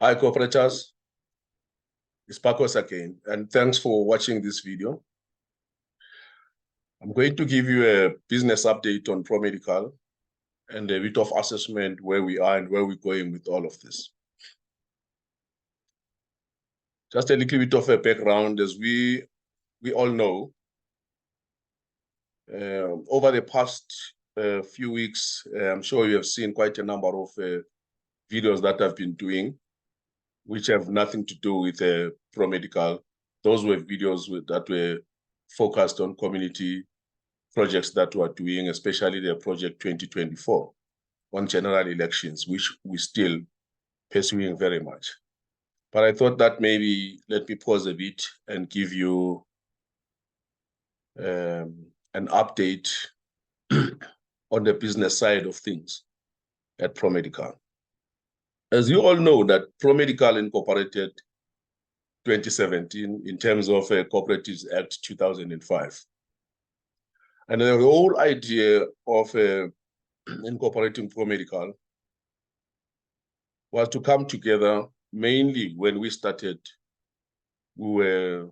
Hi, cooperators. It's Pacos again, and thanks for watching this video. I'm going to give you a business update on ProMedical and a bit of assessment where we are and where we're going with all of this. Just a little bit of a background, as we all know, over the past few weeks, I'm sure you have seen quite a number of videos that I've been doing, which have nothing to do with ProMedical. Those were videos that were focused on community projects that we're doing, especially the Project 2024 on general elections, which we're still pursuing very much. But I thought that maybe let me pause a bit and give you an update on the business side of things at ProMedical. As you all know, that ProMedical incorporated 2017 in terms of Cooperatives Act 2005. And the whole idea of incorporating ProMedical was to come together. Mainly when we started, we were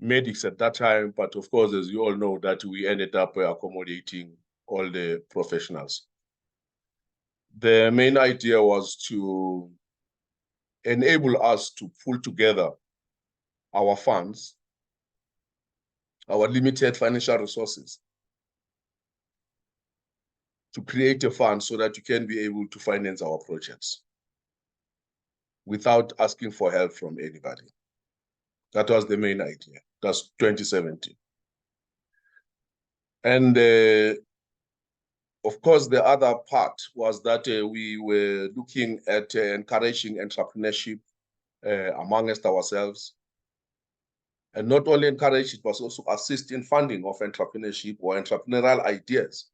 medics at that time, but of course, as you all know, that we ended up accommodating all the professionals. The main idea was to enable us to pull together our funds, our limited financial resources, to create a fund so that you can be able to finance our projects without asking for help from anybody. That was the main idea. That's 2017. And of course, the other part was that we were looking at encouraging entrepreneurship amongst ourselves. And not only encourage it, but also assist in funding of entrepreneurship or entrepreneurial ideas,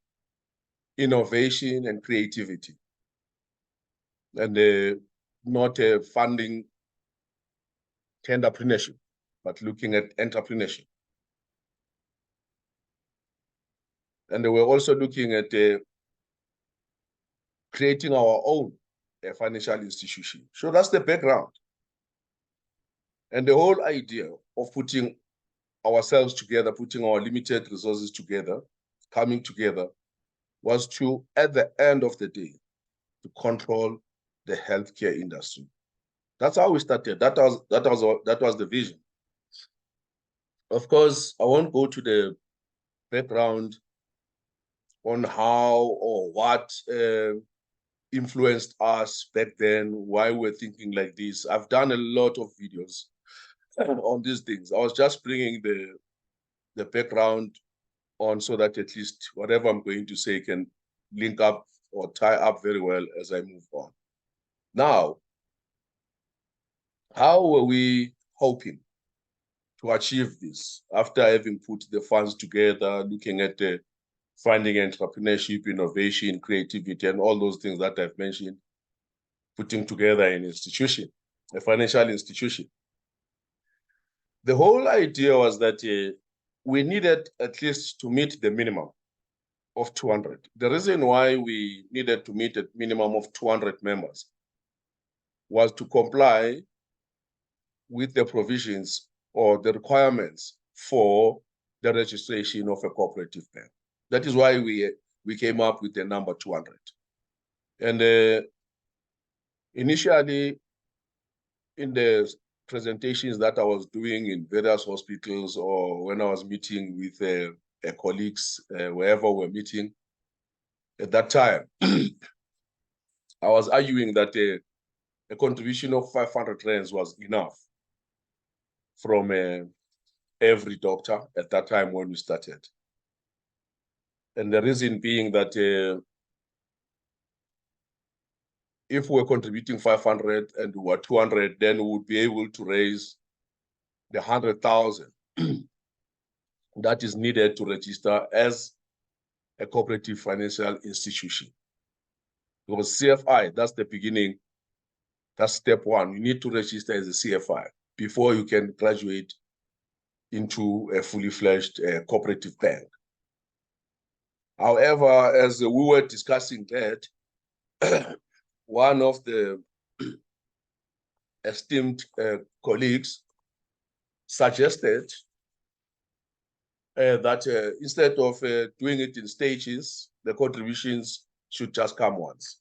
innovation and creativity. And not funding tenderpreneurship, but looking at entrepreneurship. And we're also looking at creating our own financial institution. So that's the background. And the whole idea of putting ourselves together, putting our limited resources together, coming together, was to, at the end of the day, to control the healthcare industry. That's how we started. That was the vision. Of course, I won't go to the background on how or what influenced us back then, why we're thinking like this. I've done a lot of videos on these things. I was just bringing the background on so that at least whatever I'm going to say can link up or tie up very well as I move on. Now, how were we hoping to achieve this after having put the funds together, looking at the funding entrepreneurship, innovation, creativity, and all those things that I've mentioned, putting together an institution, a financial institution? The whole idea was that we needed at least to meet the minimum of 200. The reason why we needed to meet a minimum of 200 members was to comply with the provisions or the requirements for the registration of a cooperative bank. That is why we came up with the number 200. And initially, in the presentations that I was doing in various hospitals or when I was meeting with colleagues, wherever we're meeting, at that time, I was arguing that a contribution of 500 rands was enough from every doctor at that time when we started. And the reason being that if we're contributing 500 and we were 200, then we would be able to raise the 100,000 that is needed to register as a cooperative financial institution. Because CFI, that's the beginning, that's step one. You need to register as a CFI before you can graduate into a fully fledged cooperative bank. However, as we were discussing that, one of the esteemed colleagues suggested that instead of doing it in stages, the contributions should just come once.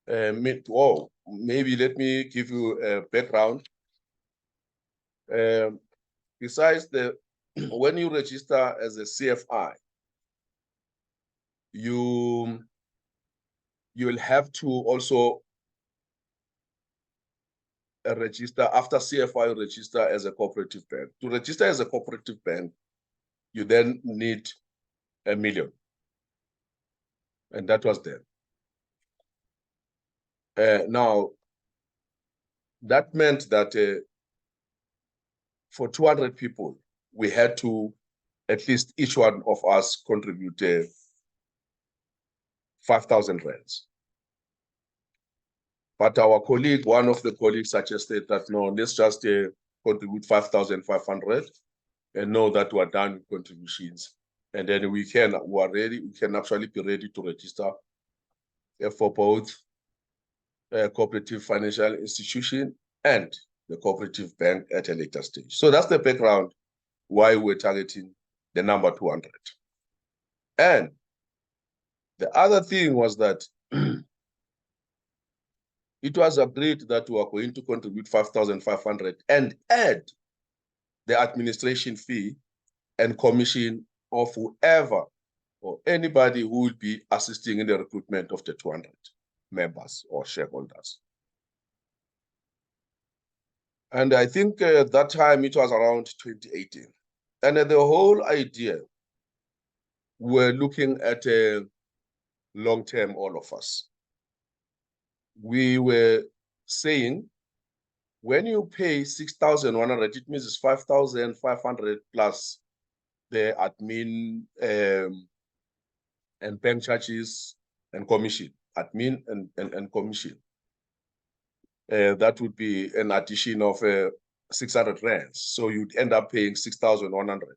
Maybe let me give you a background. Besides when you register as a CFI, you will have to also register after CFI, register as a cooperative bank. To register as a cooperative bank, you then need $1 million. And that was then. Now, that meant that for 200 people, we had to, at least each one of us, contribute 5,000 rands. But our colleague, one of the colleagues suggested that, no, let's just contribute 5,500 and know that we're done with contributions. And then we can actually be ready to register for both cooperative financial institution and the cooperative bank at a later stage. So that's the background why we're targeting the number 200. And the other thing was that it was agreed that we are going to contribute 5,500 and add the administration fee and commission of whoever or anybody who will be assisting in the recruitment of the 200 members or shareholders. And I think that time it was around 2018. And the whole idea, we're looking at a long-term, all of us. We were saying, when you pay 6,100, it means it's 5,500 plus the admin and bank charges and commission, admin and commission. That would be an addition of 600 rands. So you'd end up paying 6,100.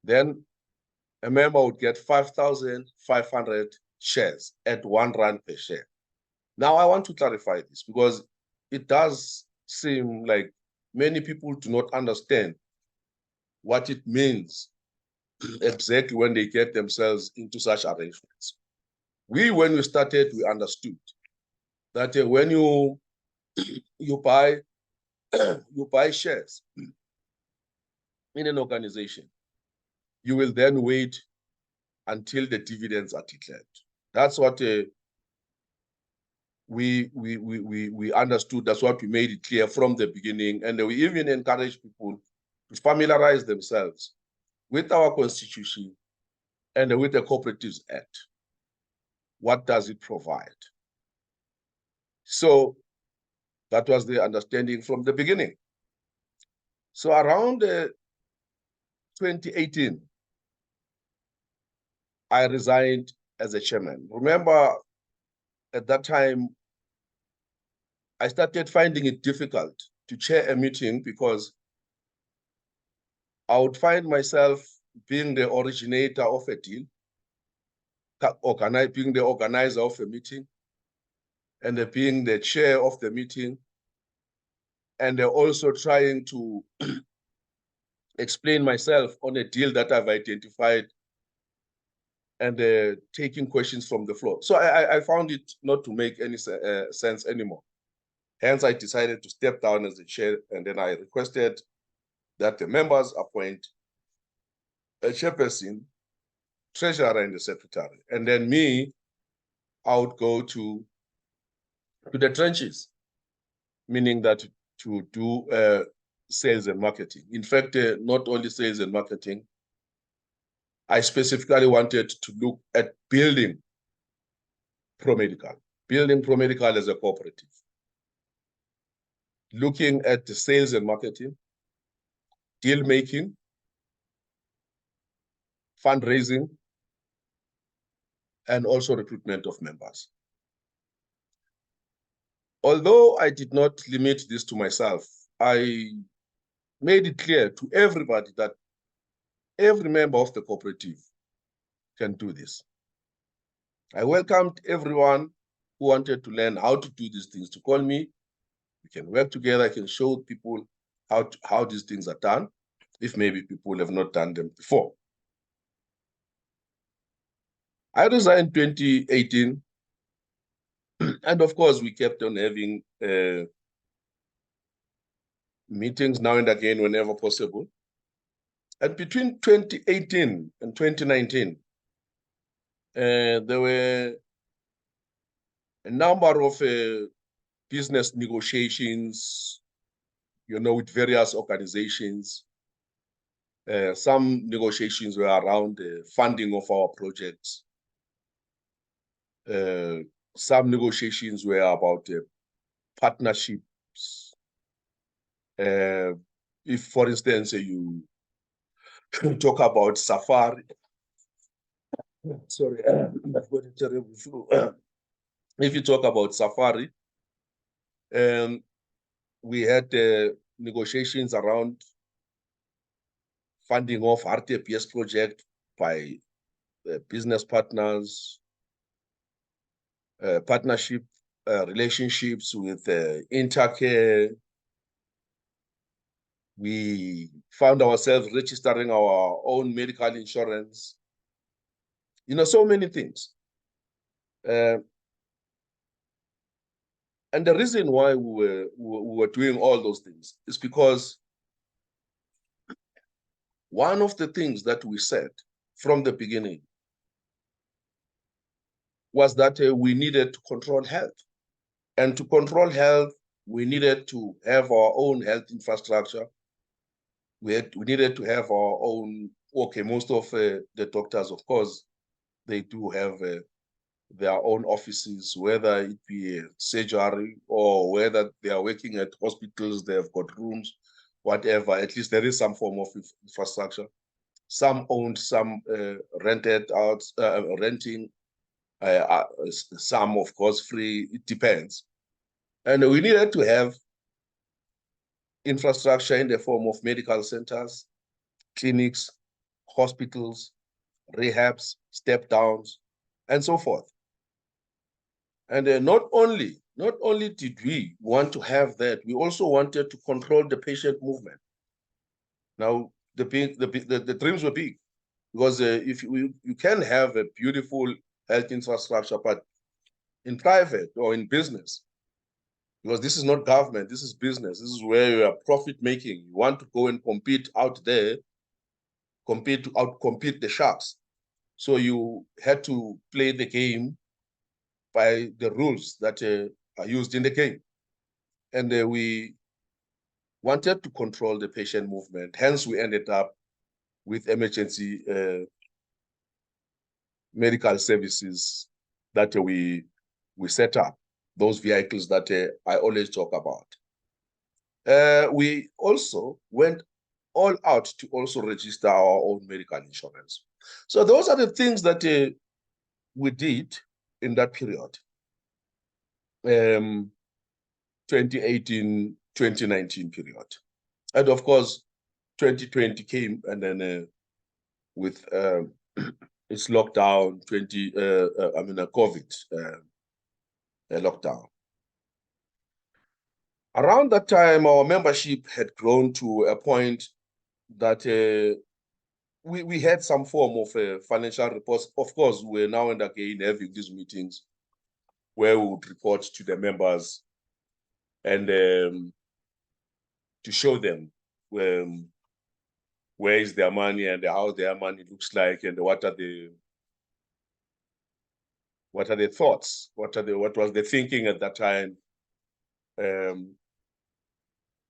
Then a member would get 5,500 shares at R1 per share. Now, I want to clarify this because it does seem like many people do not understand what it means exactly when they get themselves into such arrangements. When we started, we understood that when you buy shares in an organization, you will then wait until the dividends are declared. That's what we understood. That's what we made it clear from the beginning, and we even encourage people to familiarize themselves with our constitution and with the Cooperatives Act. What does it provide? So that was the understanding from the beginning. So around 2018, I resigned as a chairman. Remember, at that time, I started finding it difficult to chair a meeting because I would find myself being the originator of a deal, being the organizer of a meeting, and being the chair of the meeting, and also trying to explain myself on a deal that I've identified and taking questions from the floor. So I found it not to make any sense anymore. Hence, I decided to step down as the chair, and then I requested that the members appoint a chairperson, treasurer, and the secretary. And then me, I would go to the trenches, meaning that to do sales and marketing. In fact, not only sales and marketing, I specifically wanted to look at building ProMedical as a cooperative, looking at the sales and marketing, deal making, fundraising, and also recruitment of members. Although I did not limit this to myself, I made it clear to everybody that every member of the cooperative can do this. I welcomed everyone who wanted to learn how to do these things to call me, We can work together. I can show people how these things are done, if maybe people have not done them before. I resigned 2018, and of course, we kept on having meetings now and again whenever possible. And between 2018 and 2019, there were a number of business negotiations, with various organizations. Some negotiations were around the funding of our projects. Some negotiations were about partnerships. If, for instance, you talk about Safari, sorry, I've got a terrible flu. If you talk about Safari, we had negotiations around funding of RTPS project by business partners, partnership relationships with Intercare. We found ourselves registering our own medical insurance. So many things. And the reason why we were doing all those things is because one of the things that we said from the beginning was that we needed to control health. And to control health, we needed to have our own health infrastructure. We needed to have our own, most of the doctors, of course, they do have their own offices, whether it be surgery or whether they are working at hospitals, they have got rooms, whatever. At least there is some form of infrastructure. Some owned, some rented out, renting, some, of course, free. It depends. And we needed to have infrastructure in the form of medical centers, clinics, hospitals, rehabs, step downs, and so forth. And not only did we want to have that, we also wanted to control the patient movement. Now, the dreams were big, because if you can have a beautiful health infrastructure, but in private or in business, because this is not government, this is business. This is where you are profit making. You want to go and compete out there, outcompete the sharks. So you had to play the game by the rules that are used in the game. And we wanted to control the patient movement. Hence, we ended up with emergency medical services that we set up, those vehicles that I always talk about. We also went all out to also register our own medical insurance. So those are the things that we did in that period, 2018, 2019 period. And of course, 2020 came, and then with its lockdown, COVID lockdown. Around that time, our membership had grown to a point that we had some form of financial reports. Of course, we're now and again having these meetings where we would report to the members and to show them where is their money and how their money looks like, and what are the thoughts, what was the thinking at that time,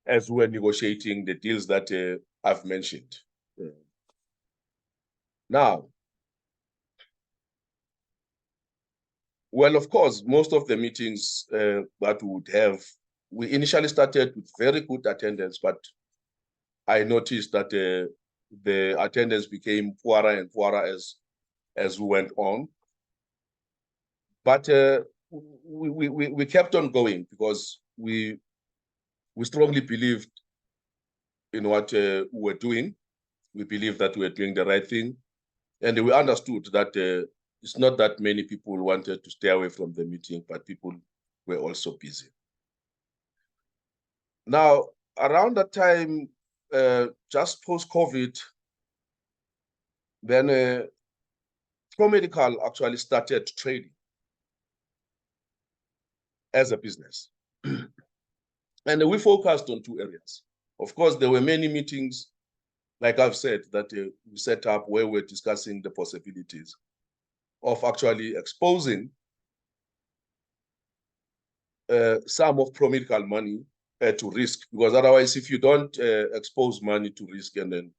as we were negotiating the deals that I've mentioned. Now, well, of course, most of the meetings that we would have, we initially started with very good attendance, but I noticed that the attendance became poorer and poorer as we went on. But we kept on going because we strongly believed in what we were doing. We believed that we were doing the right thing. And we understood that it's not that many people wanted to stay away from the meeting, but people were also busy. Now, around that time, just post-COVID, then ProMedical actually started trading as a business. And we focused on two areas. Of course, there were many meetings, like I've said, that we set up where we're discussing the possibilities of actually exposing some of ProMedical money to risk, because otherwise, if you don't expose money to risk, and then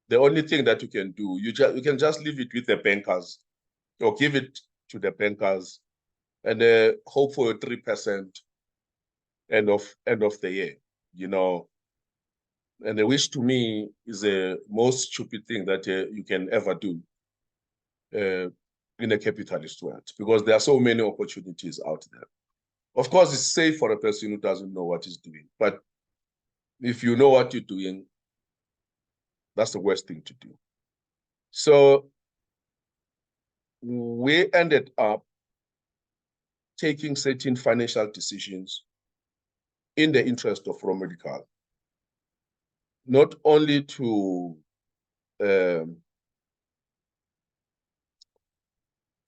the only thing that you can do, you can just leave it with the bankers, or give it to the bankers, and hope for a 3% end of the year, you know. And which to me is the most stupid thing that you can ever do in a capitalist world, because there are so many opportunities out there. Of course, it's safe for a person who doesn't know what he's doing, but if you know what you're doing, that's the worst thing to do. So we ended up taking certain financial decisions in the interest of ProMedical, not only to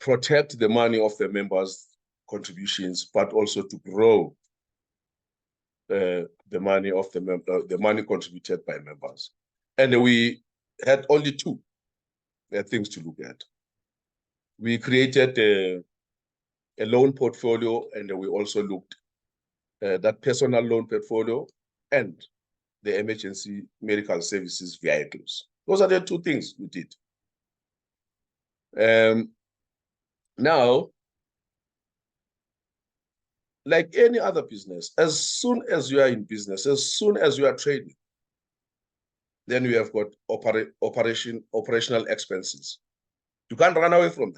protect the money of the members' contributions, but also to grow the money of the money contributed by members. And we had only two things to look at. We created a loan portfolio, and we also looked at that personal loan portfolio and the emergency medical services vehicles. Those are the two things we did. Now, like any other business, as soon as you are in business, as soon as you are trading, then we have got operational expenses. You can't run away from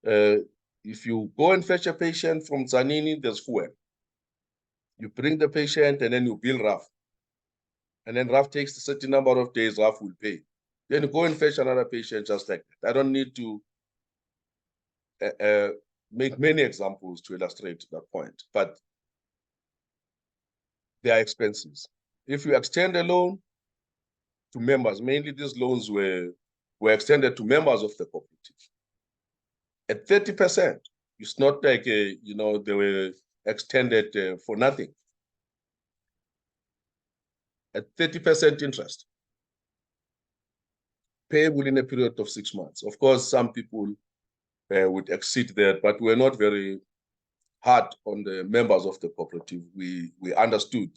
that. If you go and fetch a patient from Tzaneen, there's fuel. You bring the patient and then you bill RAF. And then RAF takes a certain number of days, RAF will pay. Then you go and fetch another patient just like that. I don't need to make many examples to illustrate that point, but they are expenses. If you extend a loan to members, mainly these loans were extended to members of the cooperative at 30%. It's not like, you know, they were extended for nothing. At 30% interest, payable in a period of 6 months. Of course, some people would exceed that, but we're not very hard on the members of the cooperative. We understood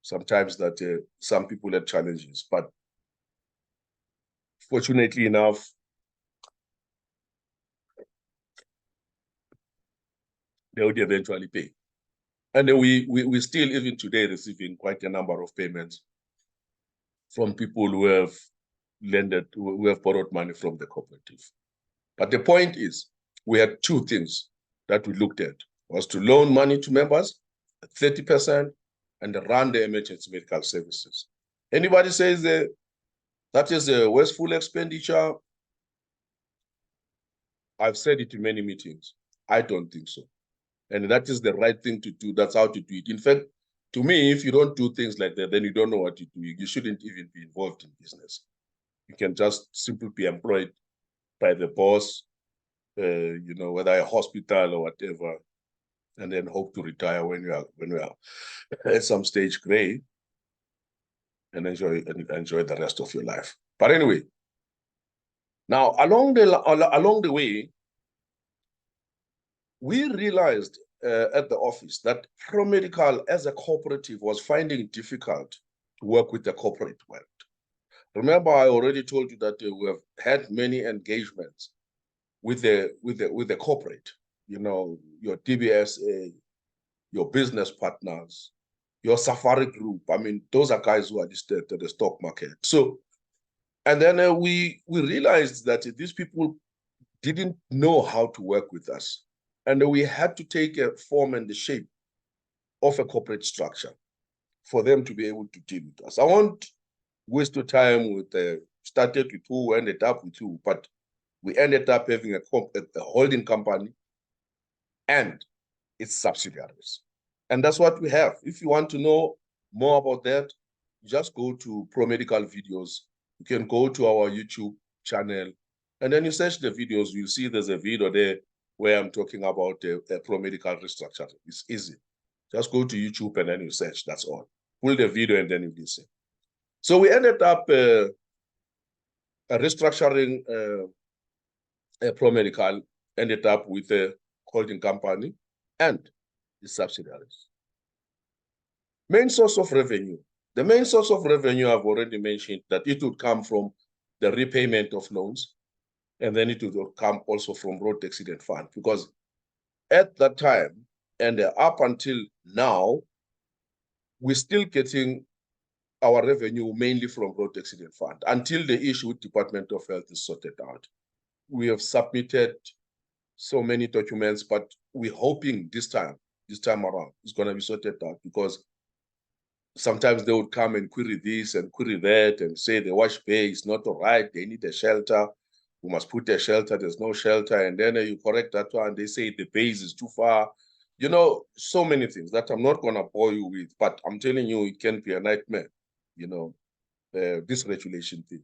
sometimes that some people had challenges, but fortunately enough, they would eventually pay. And then we still, even today, receiving quite a number of payments from people who have who have borrowed money from the cooperative. But the point is, we had two things that we looked at, was to loan money to members at 30% and run the emergency medical services. Anybody says that is a wasteful expenditure? I've said it in many meetings. I don't think so. And that is the right thing to do. That's how to do it. In fact, to me, if you don't do things like that, then you don't know what you're doing. You shouldn't even be involved in business. You can just simply be employed by the boss, you know, whether a hospital or whatever, and then hope to retire when you are at some stage gray, and enjoy the rest of your life. But anyway, now along the way, we realized at the office that ProMedical as a cooperative was finding it difficult to work with the corporate world. Remember, I already told you that we have had many engagements with the corporate, you know, your DBSA, your business partners, your Safari Group. I mean, those are guys who are listed at the stock market. So, and then we realized that these people didn't know how to work with us. And we had to take a form and the shape of a corporate structure for them to be able to deal with us. I won't waste your time with started with who, ended up with who, but we ended up having a holding company and its subsidiaries. And that's what we have. If you want to know more about that, just go to Pro Medical Videos. You can go to our YouTube channel, and then you search the videos. You'll see there's a video there where I'm talking about a Pro Medical restructure. It's easy. Just go to YouTube and then you search. That's all. Pull the video and then you listen. So we ended up restructuring Pro Medical, ended up with a holding company and the subsidiaries. Main source of revenue. The main source of revenue, I've already mentioned that it would come from the repayment of loans, and then it would come also from road accident fund, because at that time and up until now, we're still getting our revenue mainly from road accident fund until the issue with Department of Health is sorted out. We have submitted so many documents, but we're hoping this time around, it's going to be sorted out, because sometimes they would come and query this and query that and say the wash bay is not all right, they need a shelter, we must put a shelter, there's no shelter, and then you correct that one, they say the base is too far. You know, so many things that I'm not going to bore you with, but I'm telling you, it can be a nightmare, you know, this regulation thing,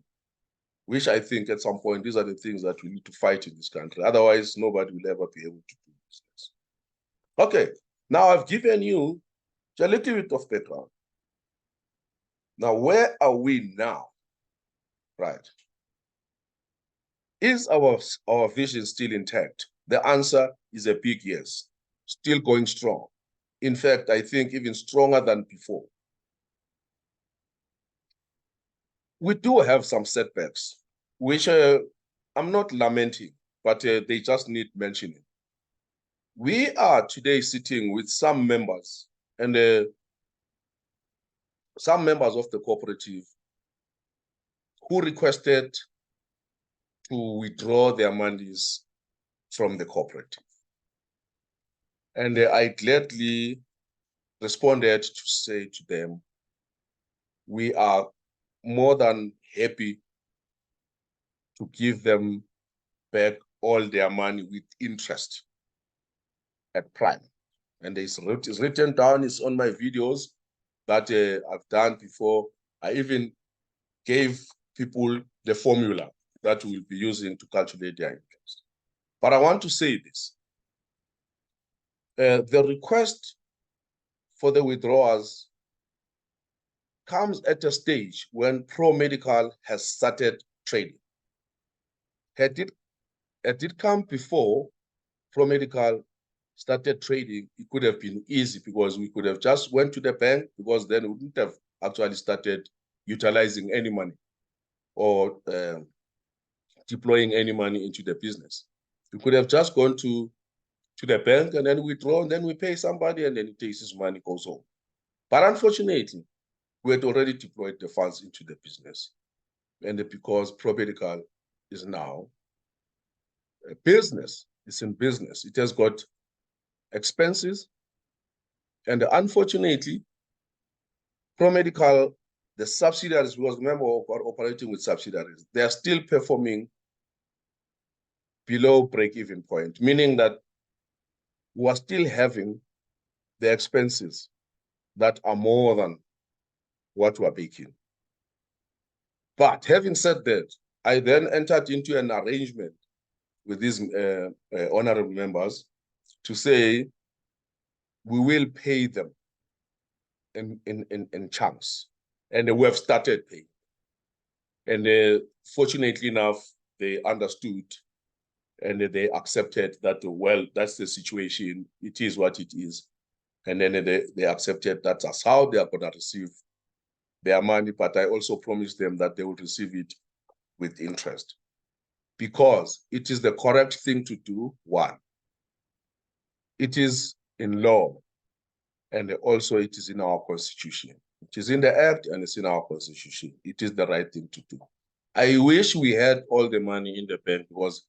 which I think at some point, these are the things that we need to fight in this country. Otherwise, nobody will ever be able to do business. Okay, now I've given you a little bit of background. Now, where are we now? Right. Is our vision still intact? The answer is a big yes. Still going strong. In fact, I think even stronger than before. We do have some setbacks, which I'm not lamenting, but they just need mentioning. We are today sitting with some members and some members of the cooperative who requested to withdraw their monies from the cooperative. And I gladly responded to say to them, we are more than happy to give them back all their money with interest at prime. And it's written down, it's on my videos that I've done before. I even gave people the formula that we'll be using to calculate their interest. But I want to say this. The request for the withdrawals comes at a stage when Pro Medical has started trading. Had it come before Pro Medical started trading, it could have been easy, because we could have just went to the bank, because then we wouldn't have actually started utilizing any money or deploying any money into the business. We could have just gone to the bank and then withdraw, and then we pay somebody, and then he takes his money, goes home. But unfortunately, we had already deployed the funds into the business. And because Pro Medical is now a business, it's in business, it has got expenses. And unfortunately, Pro Medical, the subsidiaries, because remember, we're operating with subsidiaries, they are still performing below break-even point, meaning that we are still having the expenses that are more than what we are making. But having said that, I then entered into an arrangement with these honorable members to say we will pay them in chunks, and we have started paying. And fortunately enough, they understood and they accepted that, well, that's the situation, it is what it is. And then they accepted that that's how they are going to receive their money. But I also promised them that they would receive it with interest, because it is the correct thing to do. One, it is in law, and also it is in our constitution. It is in the act and it's in our constitution. It is the right thing to do. I wish we had all the money in the bank, because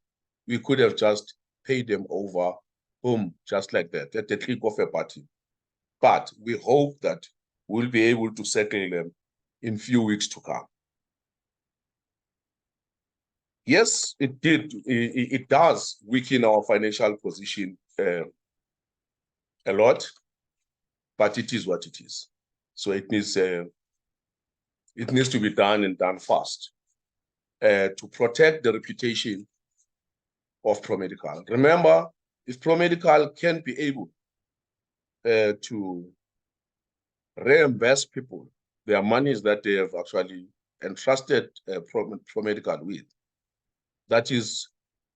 we could have just paid them over, boom, just like that, at the click of a button. But we hope that we'll be able to settle them in few weeks to come. Yes, it did. It does weaken our financial position a lot. but it is what it is. So it needs to be done and done fast to protect the reputation of ProMedical. Remember, if ProMedical can be able to reimburse people their monies that they have actually entrusted ProMedical with, that is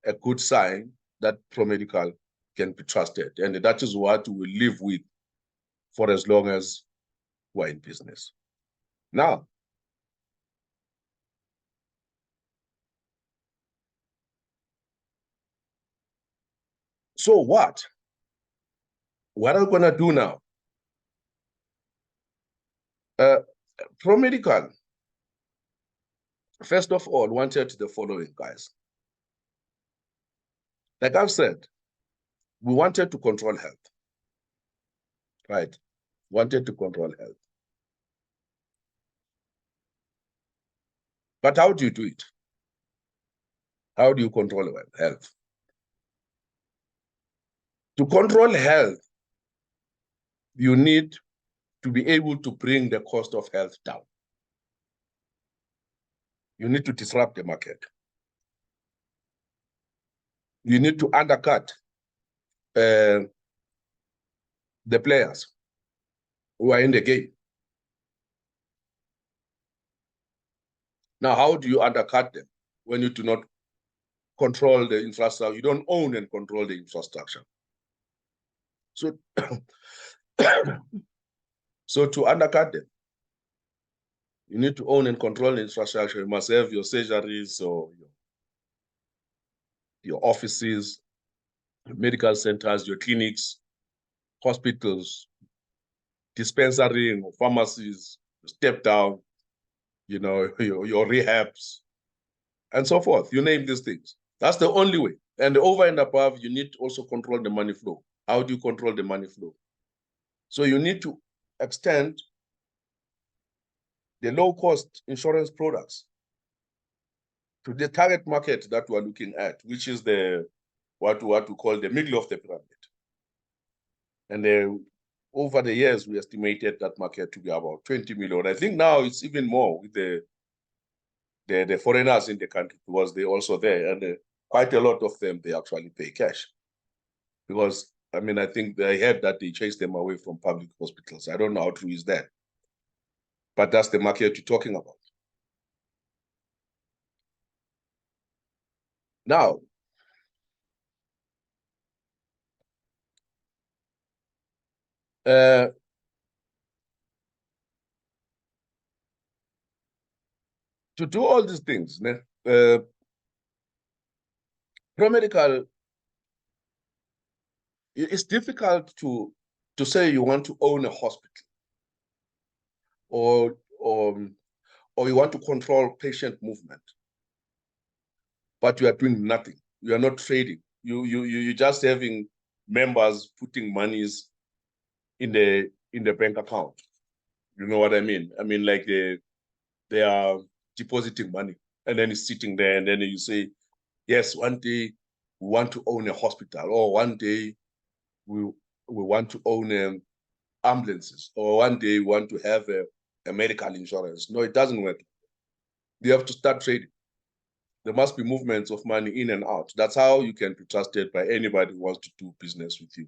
a good sign that ProMedical can be trusted. And that is what we will live with for as long as we're in business. Now, so what? What are we going to do now? ProMedical, first of all, wanted the following, guys. Like I've said, we wanted to control health, right? Wanted to control health. But how do you do it? How do you control health? To control health, you need to be able to bring the cost of health down. You need to disrupt the market. You need to undercut the players who are in the game. Now, how do you undercut them when you do not control the infrastructure? You don't own and control the infrastructure. So, so to undercut them, you need to own and control the infrastructure. You must have your surgeries or your offices, your medical centers, your clinics, hospitals, dispensary or pharmacies, step down, your rehabs, and so forth. You name these things. That's the only way. And over and above, you need to also control the money flow. How do you control the money flow? So you need to extend the low-cost insurance products to the target market that we're looking at, which is what we call the middle of the pyramid. And over the years, we estimated that market to be about 20 million. I think now it's even more with the foreigners in the country, because they're also there, and quite a lot of them, they actually pay cash. Because, I think I heard that they chase them away from public hospitals. I don't know how true is that. But that's the market you're talking about. Now, to do all these things, ProMedical, it's difficult to say you want to own a hospital or you want to control patient movement, but you are doing nothing. You are not trading. You're just having members putting monies in the bank account. You know what I mean? Like they are depositing money, and then it's sitting there, and then you say, yes, one day we want to own a hospital, or one day we want to own ambulances, or one day we want to have a medical insurance. No, it doesn't work. You have to start trading. There must be movements of money in and out. That's how you can be trusted by anybody who wants to do business with you.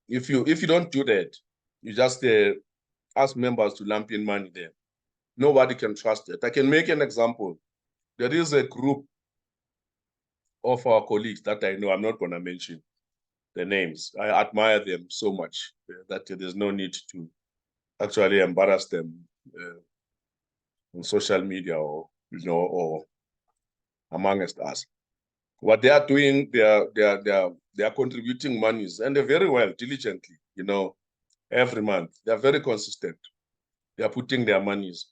If you don't do that, you just ask members to lump in money there. Nobody can trust it. I can make an example. There is a group of our colleagues that I know. I'm not going to mention the names. I admire them so much that there's no need to actually embarrass them on social media or amongst us. What they are doing, they are contributing monies, and they're very well, diligently, every month. They're very consistent. They are putting their monies,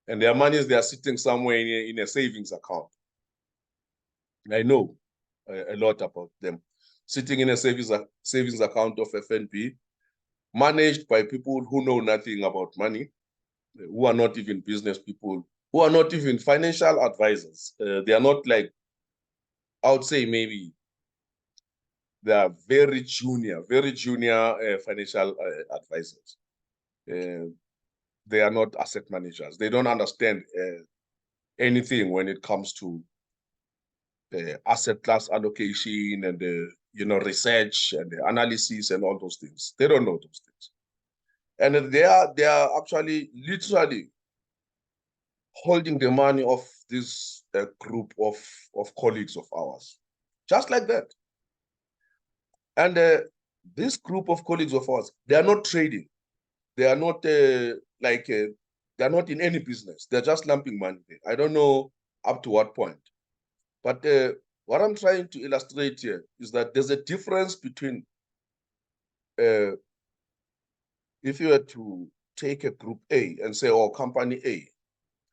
and their monies, they are sitting somewhere in a savings account. I know a lot about them. Sitting in a savings account of FNB, managed by people who know nothing about money, who are not even business people, who are not even financial advisors. They are not like, I would say maybe They are very junior financial advisors. They are not asset managers. They don't understand anything when it comes to asset class allocation and research and the analysis and all those things. They don't know those things. And they are actually literally holding the money of this group of colleagues of ours, just like that. And this group of colleagues of ours, they are not trading. They are not they are not in any business. They're just lumping money there. I don't know up to what point. But what I'm trying to illustrate here is that there's a difference between if you were to take a group A and say, oh, company A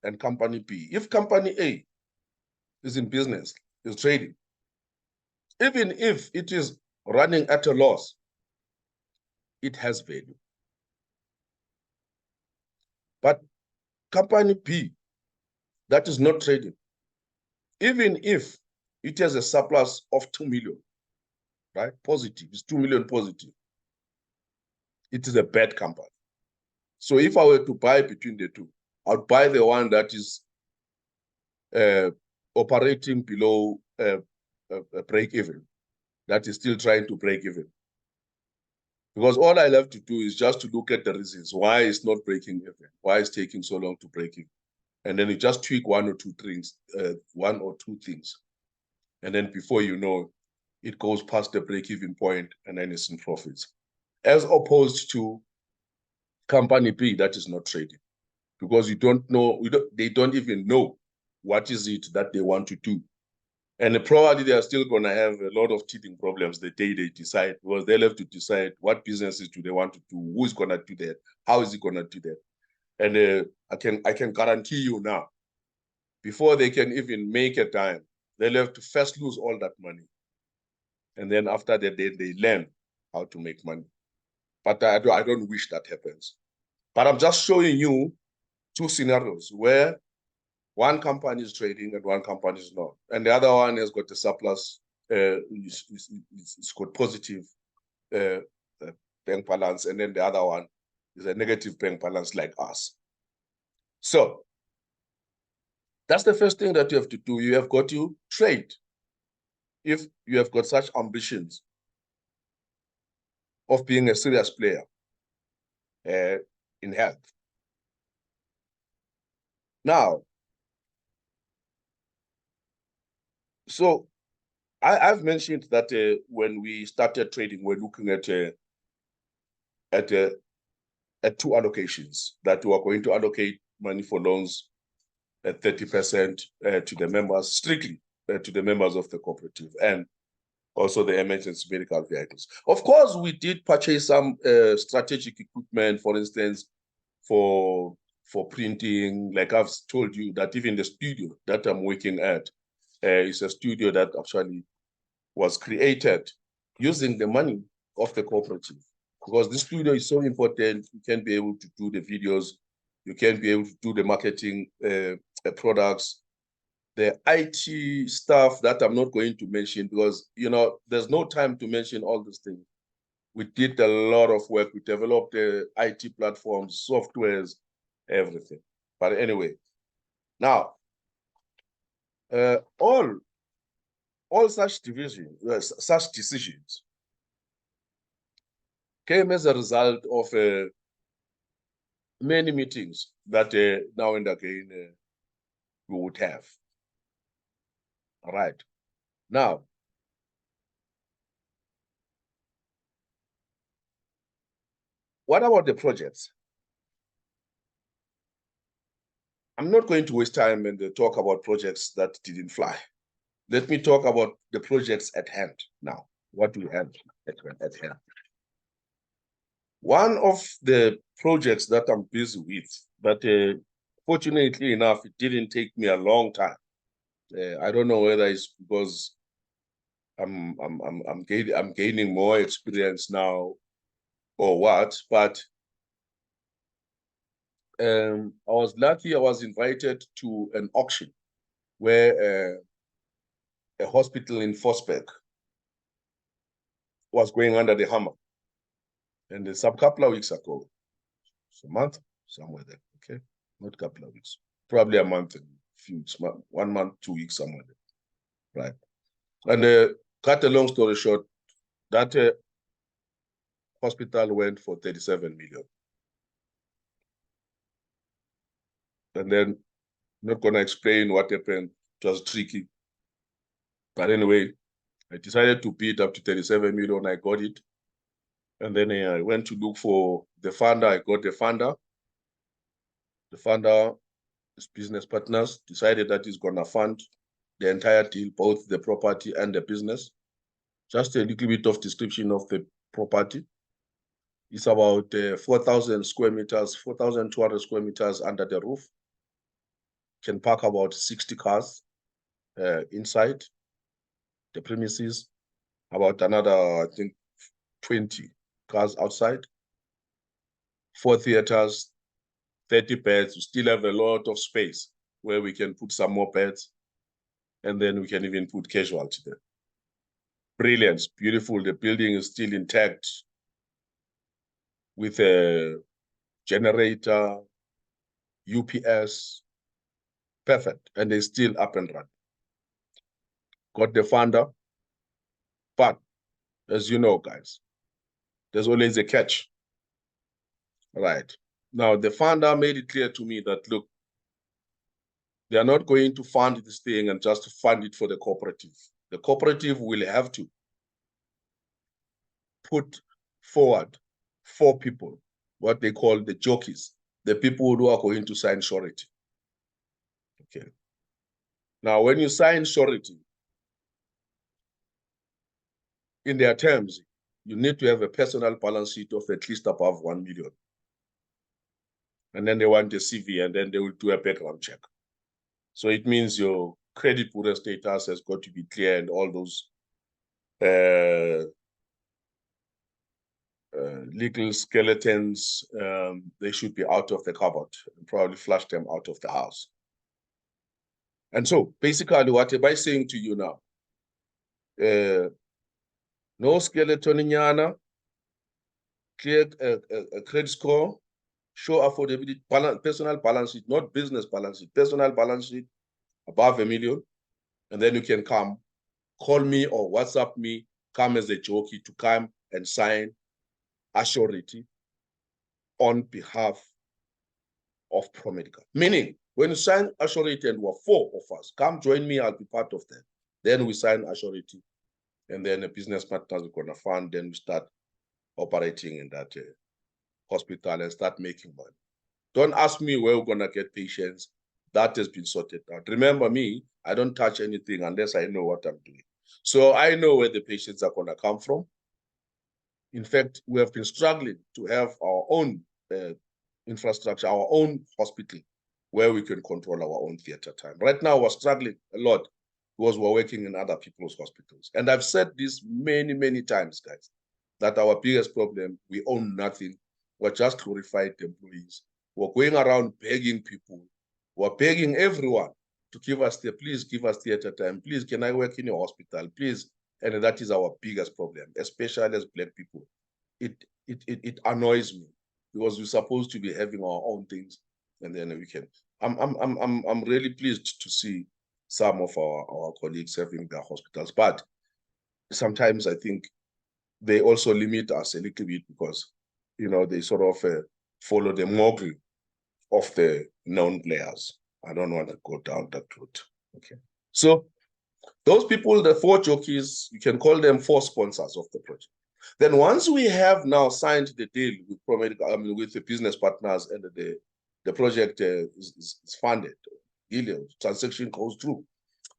and company B. If company A is in business, is trading, even if it is running at a loss, it has value. But company B that is not trading, even if it has a surplus of 2 million, right? Positive, it's 2 million positive. It is a bad company. So if I were to buy between the two, I'd buy the one that is operating below a break even, that is still trying to break even. Because all I have to do is just to look at the reasons why it's not breaking even, why it's taking so long to break even. And then you just tweak one or two things. And then before you know, it goes past the break-even point and then it's in profits. As opposed to company B that is not trading. Because you don't know, they don't even know what is it that they want to do. And probably they are still going to have a lot of teething problems the day they decide, because they'll have to decide what businesses do they want to do, who's going to do that, how is it going to do that. And I can guarantee you now, before they can even make a dime, they'll have to first lose all that money. And then after that, they learn how to make money. But I don't wish that happens. But I'm just showing you two scenarios where one company is trading and one company is not. And the other one has got a surplus, it's got positive bank balance. And then the other one is a negative bank balance like us. So that's the first thing that you have to do. You have got to trade. If you have got such ambitions of being a serious player in health. Now, so I've mentioned that when we started trading, we're looking at two allocations, that we are going to allocate money for loans at 30% to the members, strictly to the members of the cooperative, and also the emergency medical vehicles. Of course, we did purchase some strategic equipment, for instance, for printing. Like I've told you, that even the studio that I'm working at is a studio that actually was created using the money of the cooperative, because this studio is so important. You can be able to do the videos, you can be able to do the marketing products, the IT stuff that I'm not going to mention, because there's no time to mention all these things. We did a lot of work. We developed the IT platforms, softwares, everything. But anyway, now all such decisions came as a result of many meetings that now and again we would have. All right. Now, what about the projects? I'm not going to waste time and talk about projects that didn't fly. Let me talk about the projects at hand now, what we have at hand. One of the projects that I'm busy with, but fortunately enough, it didn't take me a long time. I don't know whether it's because I'm gaining more experience now or what, but I was lucky. I was invited to an auction where a hospital in Forsberg was going under the hammer. And some couple of weeks ago, it's a month, somewhere there, okay? Not a couple of weeks, probably a month and few weeks, 1 month, 2 weeks, somewhere there, right? And cut a long story short, that hospital went for 37 million. And then I'm not going to explain what happened. It was tricky. But anyway, I decided to bid up to 37 million. I got it. And then I went to look for the funder. I got the funder. The funder, his business partners, decided that he's going to fund the entire deal, both the property and the business. Just a little bit of description of the property. It's about 4,000 square meters, 4,200 square meters under the roof. Can park about 60 cars inside the premises, about another, I think, 20 cars outside. 4 theaters, 30 beds. We still have a lot of space where we can put some more beds. And then we can even put casualty there. Brilliant, beautiful. The building is still intact with a generator, UPS, perfect. And they're still up and running. Got the funder. But as you know, guys, there's always a catch. Right. Now, the funder made it clear to me that, look, they are not going to fund this thing and just fund it for the cooperative. The cooperative will have to put forward 4 people, what they call the jockeys, the people who are going to sign surety. Okay. Now, when you sign surety, in their terms, you need to have a personal balance sheet of at least above 1 million. And then they want a CV, and then they will do a background check. So it means your credit bureau status has got to be clear, and all those legal skeletons, they should be out of the cupboard and probably flush them out of the house. And so basically what am I saying to you now? No skeleton in Yana, clear a credit score, show affordability, personal balance sheet, not business balance sheet, personal balance sheet above 1 million. And then you can come, call me or WhatsApp me, come as a jockey to come and sign a surety on behalf of ProMedical. Meaning, when you sign a surety and we're 4 of us, come join me, I'll be part of that. Then we sign a surety, and then the business partners are going to fund, then we start operating in that hospital and start making money. Don't ask me where we're going to get patients. That has been sorted out. Remember me, I don't touch anything unless I know what I'm doing. So I know where the patients are going to come from. In fact, we have been struggling to have our own infrastructure, our own hospital, where we can control our own theater time. Right now, we're struggling a lot because we're working in other people's hospitals. And I've said this many, many times, guys, that our biggest problem, we own nothing. We're just glorified employees. We're going around begging people. We're begging everyone to give us please give us theater time. Please, can I work in your hospital? Please. And that is our biggest problem, especially as Black people. It annoys me because we're supposed to be having our own things, and then we can. I'm really pleased to see some of our colleagues having their hospitals, but sometimes I think they also limit us a little bit because, you know, they sort of follow the model of the known players. I don't want to go down that route. Okay, so those people, the 4 jockeys, you can call them 4 sponsors of the project. Then once we have now signed the deal with ProMedical, with the business partners, and the project is funded, the transaction goes through,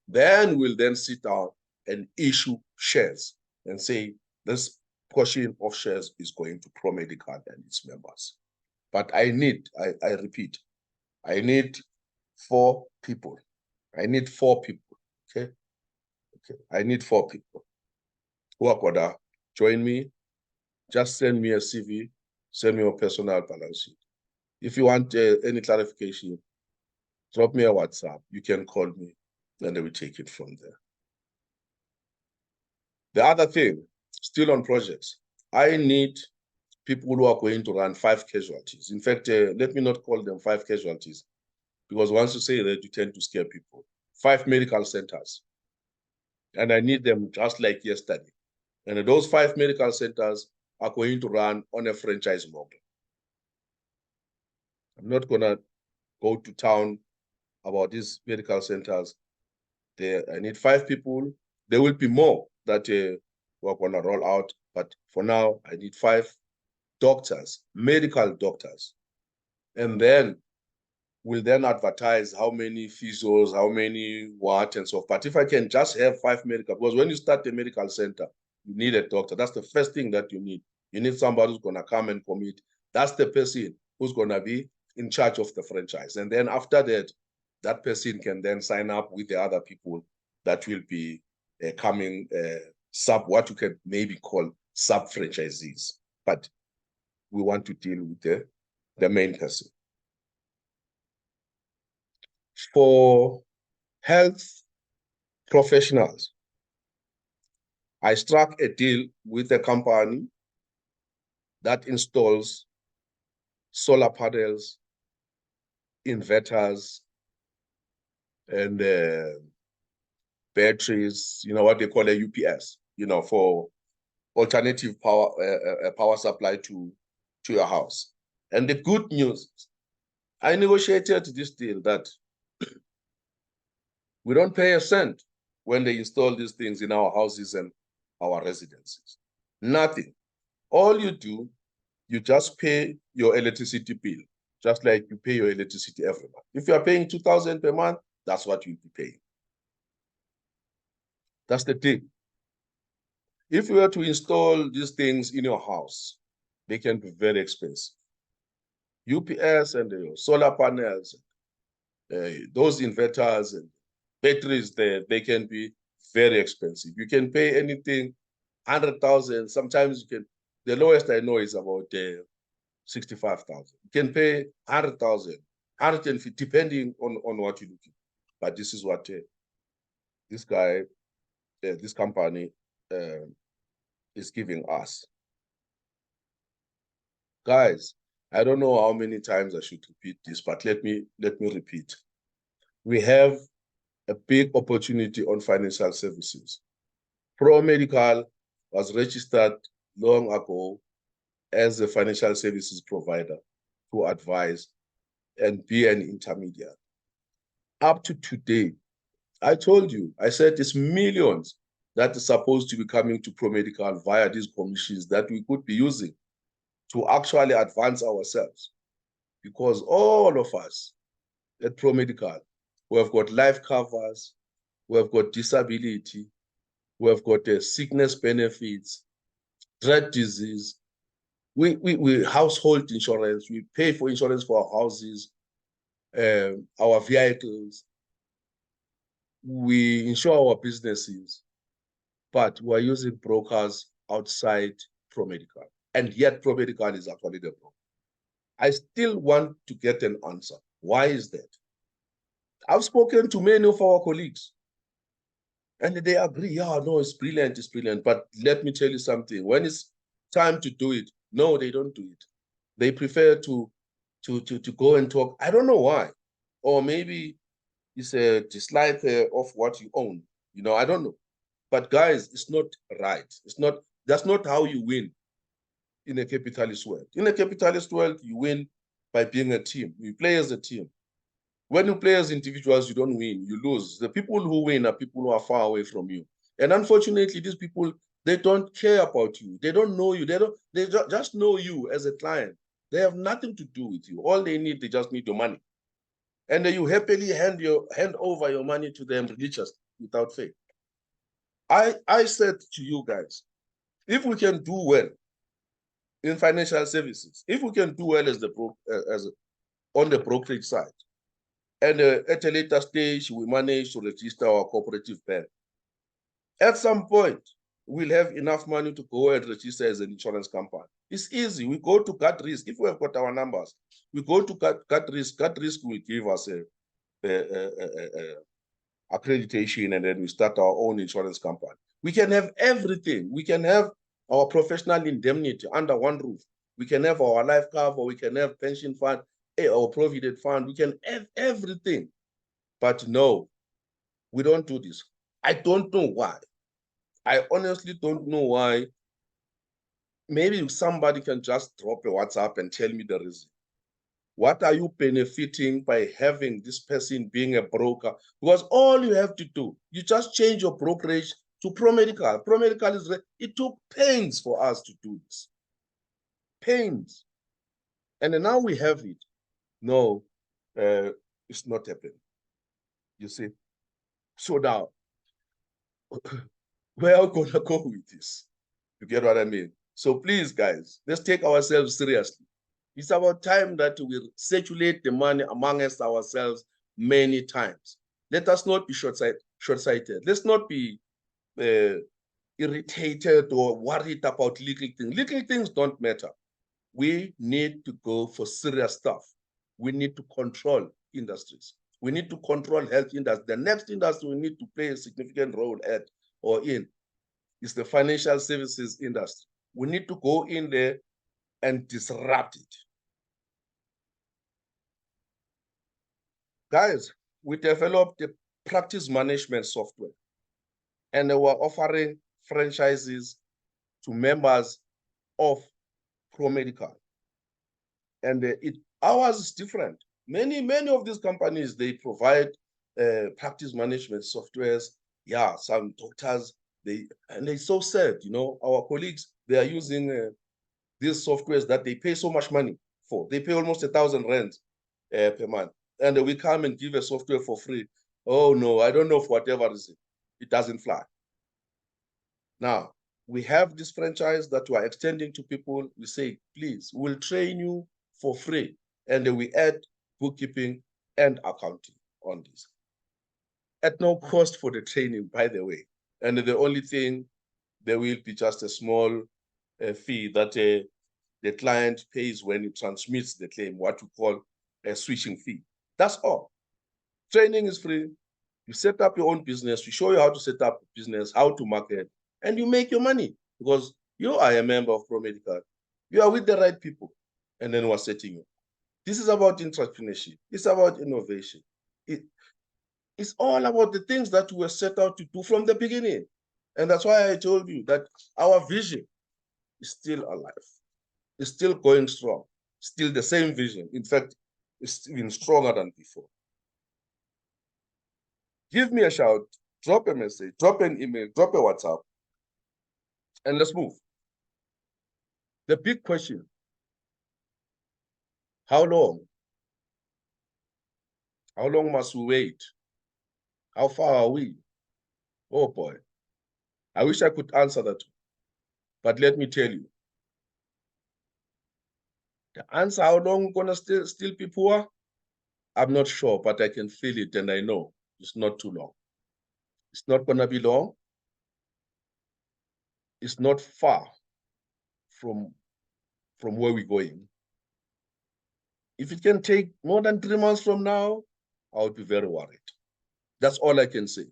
then we'll then sit down and issue shares and say this portion of shares is going to ProMedical and its members. But I repeat, I need 4 people. I need 4 people, okay? Okay, I need 4 people who are gonna join me. Just send me a CV, send me your personal balance sheet. If you want any clarification, drop me a WhatsApp. You can call me, and then we take it from there. The other thing, still on projects. I need people who are going to run 5 casualties. In fact, let me not call them 5 casualties, because once you say that, you tend to scare people. 5 medical centers. And I need them just like yesterday. And those 5 medical centers are going to run on a franchise model. I'm not going to go to town about these medical centers. I need 5 people. There will be more that we're going to roll out. But for now, I need 5 doctors, medical doctors. And then we'll then advertise how many physios, how many what and so forth. But if I can just have 5 medical, because when you start a medical center, you need a doctor. That's the first thing that you need. You need somebody who's going to come and commit. That's the person who's going to be in charge of the franchise. And then after that, that person can then sign up with the other people that will be coming what you can maybe call sub-franchisees. But we want to deal with the main person. For health professionals, I struck a deal with a company that installs solar panels, inverters, and batteries, what they call a UPS, for alternative power supply to your house. And the good news is, I negotiated this deal that we don't pay a cent when they install these things in our houses and our residences. Nothing. All you do, you just pay your electricity bill, just like you pay your electricity every month. If you are paying 2,000 per month, that's what you'll be paying. That's the thing. If you were to install these things in your house, they can be very expensive. UPS and solar panels, those inverters and batteries there, they can be very expensive. You can pay anything, 100,000. Sometimes you can, the lowest I know is about 65,000. You can pay 100,000, 150, depending on what you're looking. But this is what this guy, this company is giving us. Guys, I don't know how many times I should repeat this, but let me repeat. We have a big opportunity on financial services. Pro Medical was registered long ago as a financial services provider to advise and be an intermediary. Up to today, I told you, I said it's millions that is supposed to be coming to Pro Medical via these commissions that we could be using to actually advance ourselves. Because all of us at Pro Medical, we have got life covers, we have got disability, we have got sickness benefits, dread disease, we household insurance, we pay for insurance for our houses, our vehicles, we insure our businesses, but we're using brokers outside Pro Medical. And yet Pro Medical is actually the broker. I still want to get an answer. Why is that? I've spoken to many of our colleagues, and they agree, yeah, no, it's brilliant, it's brilliant. But let me tell you something. When it's time to do it, no, they don't do it. They prefer to go and talk. I don't know why. Or maybe it's a dislike of what you own. I don't know. But guys, it's not right. That's not how you win in a capitalist world. In a capitalist world, you win by being a team. You play as a team. When you play as individuals, you don't win, you lose. The people who win are people who are far away from you. And unfortunately, these people, they don't care about you. They don't know you. They just know you as a client. They have nothing to do with you. All they just need your money. And then you happily hand over your money to them religiously without faith. I said to you guys, if we can do well in financial services, if we can do well on the brokerage side, and at a later stage, we manage to register our cooperative bank, at some point, we'll have enough money to go and register as an insurance company. It's easy. We go to Gut Risk. If we have got our numbers, we go to Gut Risk. Gut Risk will give us accreditation, and then we start our own insurance company. We can have everything. We can have our professional indemnity under one roof. We can have our life cover, we can have pension fund, our provident fund, we can have everything. But no, we don't do this. I don't know why. I honestly don't know why. Maybe somebody can just drop a WhatsApp and tell me the reason. What are you benefiting by having this person being a broker? Because all you have to do, you just change your brokerage to ProMedical. ProMedical is, it took pains for us to do this. Pains. And now we have it. No, it's not happening. You see? So now, where are we going to go with this? You get what I mean? So please, guys, let's take ourselves seriously. It's about time that we circulate the money amongst ourselves many times. Let us not be short-sighted. Let's not be irritated or worried about legal things. Legal things don't matter. We need to go for serious stuff. We need to control industries. We need to control health industry. The next industry we need to play a significant role at or in is the financial services industry. We need to go in there and disrupt it. Guys, we developed a practice management software and we're offering franchises to members of ProMedical. And ours is different. Many of these companies, they provide practice management softwares. Yeah, some doctors, and it's so sad, you know, our colleagues, they are using these softwares that they pay so much money for. They pay almost 1,000 rand per month. And we come and give a software for free. Oh no, I don't know, for whatever reason, it doesn't fly. Now, we have this franchise that we are extending to people. We say, please, we'll train you for free. And we add bookkeeping and accounting on this. At no cost for the training, by the way. And the only thing, there will be just a small fee that the client pays when he transmits the claim, what we call a switching fee. That's all. Training is free. You set up your own business. We show you how to set up a business, how to market, and you make your money because you are a member of ProMedical. You are with the right people, and then we're setting you. This is about entrepreneurship. It's about innovation. It's all about the things that we were set out to do from the beginning. And that's why I told you that our vision is still alive. It's still going strong. Still the same vision. In fact, it's even stronger than before. Give me a shout, drop a message, drop an email, drop a WhatsApp, and let's move. The big question, how long? How long must we wait? How far are we? Oh boy, I wish I could answer that. But let me tell you, the answer, how long we're gonna still be poor, I'm not sure, but I can feel it and I know it's not too long. It's not gonna be long. It's not far from where we're going. If it can take more than 3 months from now, I would be very worried. That's all I can say.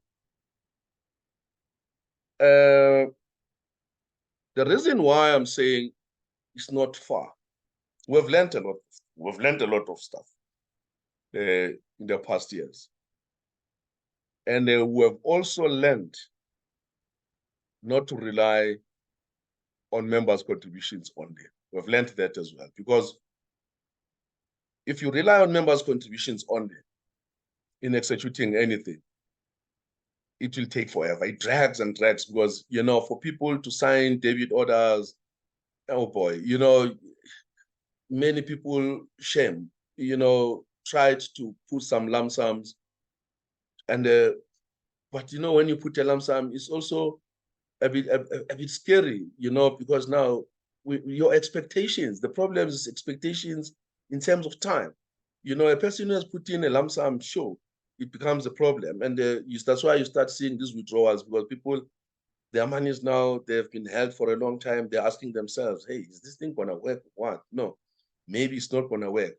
The reason why I'm saying it's not far, we've learned a lot. We've learned a lot of stuff in the past years. And we have also learned not to rely on members' contributions only. We've learned that as well, because if you rely on members' contributions only in executing anything, it will take forever. It drags and drags because, you know, for people to sign debit orders, oh boy, you know, many people tried to put some lump sums. And, but, you know, when you put a lump sum, it's also a bit scary, you know, because now your expectations, the problem is expectations in terms of time. You know, a person who has put in a lump sum, sure, it becomes a problem. And that's why you start seeing these withdrawals, because people, their money is now, they've been held for a long time. They're asking themselves, hey, is this thing gonna work? What? No, maybe it's not gonna work.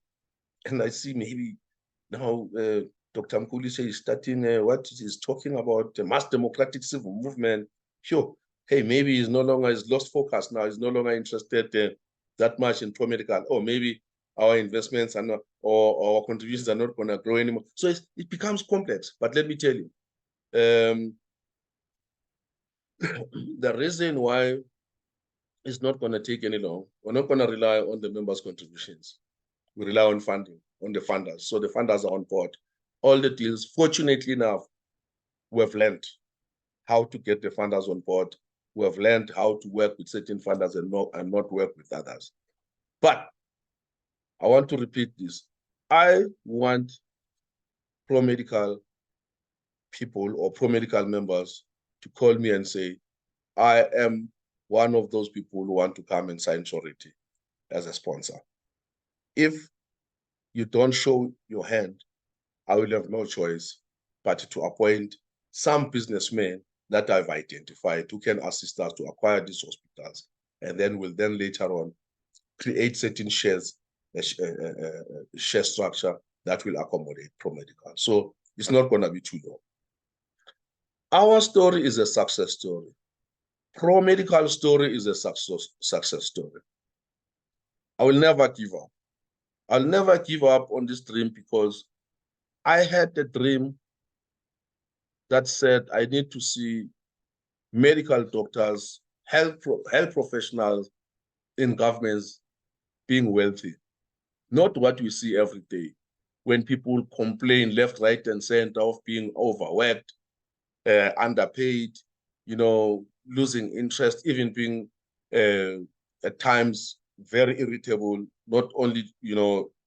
And I see maybe now Dr. Mkhulisi is starting what he's talking about, the mass democratic civil movement. Sure, hey, maybe he's lost focus now. He's no longer interested that much in pro-medical. Or maybe our investments are not, or our contributions are not going to grow anymore. So it becomes complex. But let me tell you, the reason why it's not going to take any long, we're not going to rely on the members' contributions. We rely on funding, on the funders. So the funders are on board. All the deals, fortunately enough, we have learned how to get the funders on board. We have learned how to work with certain funders and not work with others. But I want to repeat this. I want pro-medical people or pro-medical members to call me and say, I am one of those people who want to come and sign surety as a sponsor. If you don't show your hand, I will have no choice but to appoint some businessmen that I've identified who can assist us to acquire these hospitals, and then we'll then later on create certain shares, share structure that will accommodate pro-medical. So it's not going to be too long. Our story is a success story. Pro-medical story is a success story. I will never give up. I'll never give up on this dream because I had a dream that said I need to see medical doctors, health professionals in governments being wealthy. Not what we see every day when people complain left, right, and center of being overworked, underpaid, losing interest, even being at times very irritable, not only,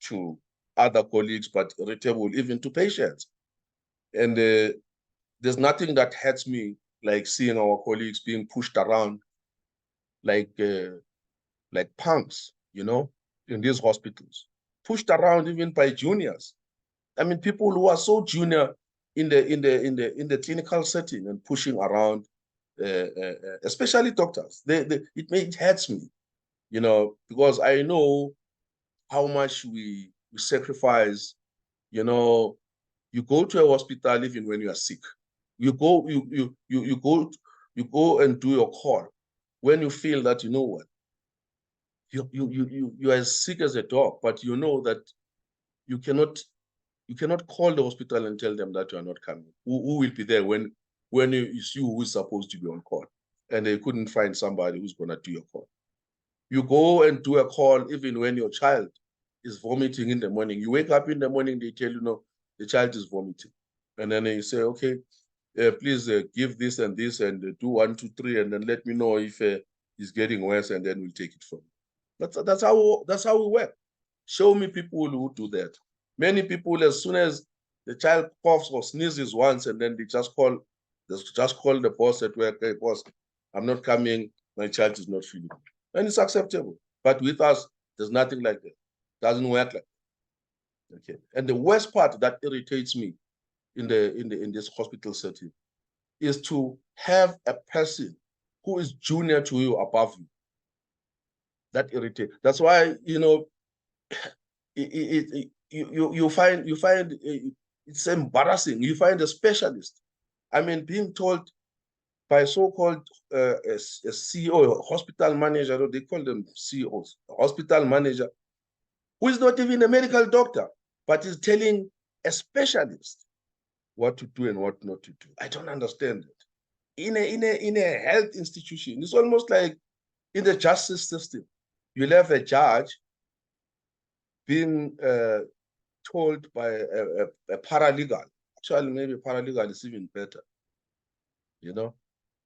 to other colleagues, but irritable even to patients. And there's nothing that hurts me like seeing our colleagues being pushed around like punks, in these hospitals, pushed around even by juniors. I mean, people who are so junior in the clinical setting and pushing around, especially doctors. It hurts me, because I know how much we sacrifice. You go to a hospital even when you are sick. You go and do your call when you feel that what you are as sick as a dog, but you know that you cannot call the hospital and tell them that you are not coming. Who will be there when it's you who is supposed to be on call, and they couldn't find somebody who's going to do your call. You go and do a call even when your child is vomiting in the morning. You wake up in the morning, they tell you, no, the child is vomiting. And then you say, okay, please give this and this and do 1, 2, 3, and then let me know if it's getting worse, and then we'll take it from you. That's how we work. Show me people who do that. Many people, as soon as the child coughs or sneezes once, and then they just call the boss at work, hey, boss, I'm not coming, my child is not feeling good. And it's acceptable. But with us, there's nothing like that. Doesn't work like that. Okay. And the worst part that irritates me in this hospital setting is to have a person who is junior to you, above you. That irritates. That's why, you find it's embarrassing. You find a specialist. I mean, being told by so-called a CEO, hospital manager, they call them CEOs, hospital manager, who is not even a medical doctor, but is telling a specialist what to do and what not to do. I don't understand it. In a health institution, it's almost like in the justice system. You'll have a judge being told by a paralegal. Actually, maybe paralegal is even better.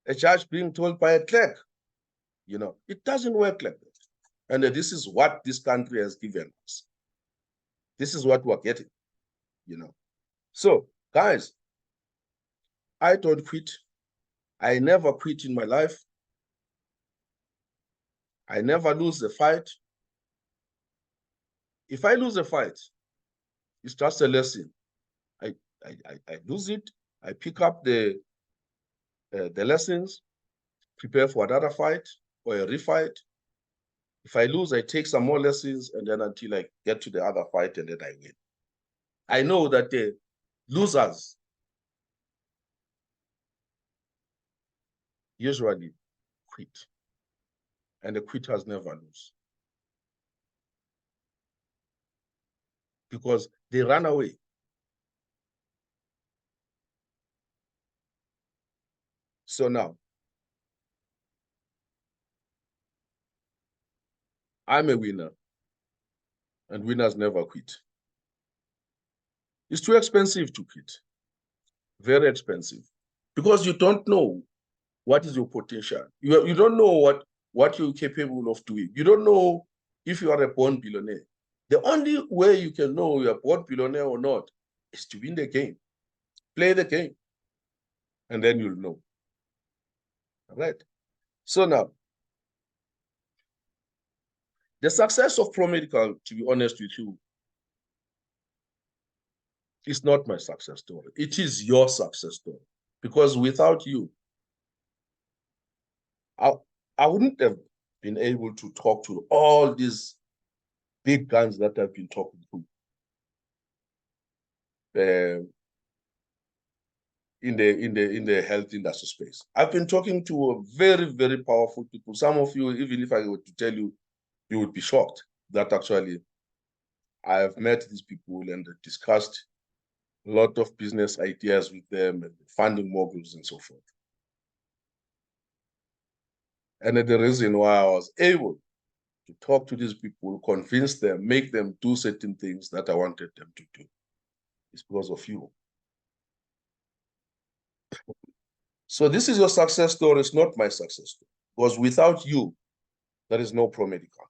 A judge being told by a clerk. It doesn't work like that. And this is what this country has given us. This is what we're getting. So, guys, I don't quit. I never quit in my life. I never lose a fight. If I lose a fight, it's just a lesson. I lose it. I pick up the lessons, prepare for another fight or a refight. If I lose, I take some more lessons, and then until I get to the other fight, and then I win. I know that the losers usually quit. And the quitters never lose. Because they run away. So now, I'm a winner, and winners never quit. It's too expensive to quit. Very expensive. Because you don't know what is your potential. You don't know what you're capable of doing. You don't know if you are a born billionaire. The only way you can know you're a born billionaire or not is to win the game. Play the game. And then you'll know. All right? So now, the success of ProMedical, to be honest with you, is not my success story. It is your success story. Because without you, I wouldn't have been able to talk to all these big guns that I've been talking to in the health industry space. I've been talking to very, very powerful people. Some of you, even if I were to tell you, you would be shocked that actually I have met these people and discussed a lot of business ideas with them and funding models and so forth. And the reason why I was able to talk to these people, convince them, make them do certain things that I wanted them to do is because of you. So this is your success story. It's not my success story. Because without you, there is no ProMedical.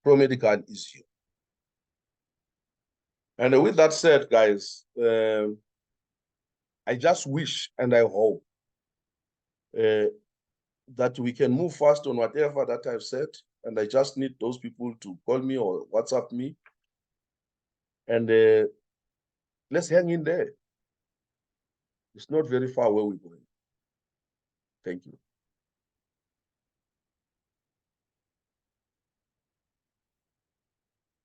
ProMedical is you. And with that said, guys, I just wish and I hope that we can move fast on whatever that I've said. And I just need those people to call me or WhatsApp me. And let's hang in there. It's not very far where we're going. Thank you.